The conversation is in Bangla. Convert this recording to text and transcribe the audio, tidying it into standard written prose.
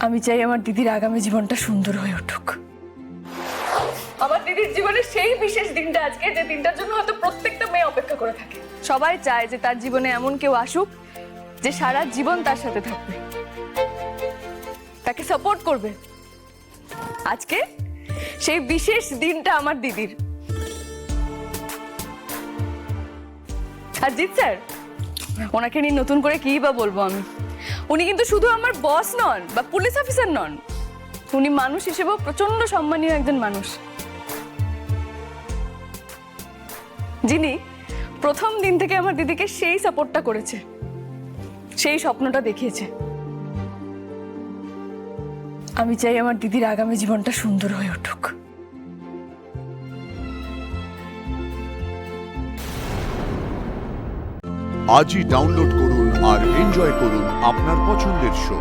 আমি চাই আমার দিদির আগামী জীবনটা সুন্দর হয়ে উঠুক। আমার দিদির জীবনের সেই বিশেষ দিনটা আজকে, যে দিনটার জন্য হয়তো প্রত্যেকটা মেয়ে অপেক্ষা করে থাকে। সবাই চায় যে তার জীবনে এমন কেউ আসুক যে সারা জীবন তার সাথে থাকবে, তাকে সাপোর্ট করবে। আজকে সেই বিশেষ দিনটা আমার দিদির। আর জিৎ স্যার, ওনাকে নিয়ে নতুন করে কি বা বলবো আমি। উনি কিন্তু শুধু আমার বস নন বা পুলিশ অফিসার নন, উনি মানুষ হিসেবেও প্রচন্ড সম্মানীয় একজন মানুষ, যিনি প্রথম দিন থেকে আমার দিদিকে সেই সাপোর্টটা করেছে, সেই স্বপ্নটা দেখিয়েছে। আমি চাই আমার দিদির আগামী জীবনটা সুন্দর হয়ে উঠুক। আজই ডাউনলোড করুন আর এনজয় করুন আপনার পছন্দের শো।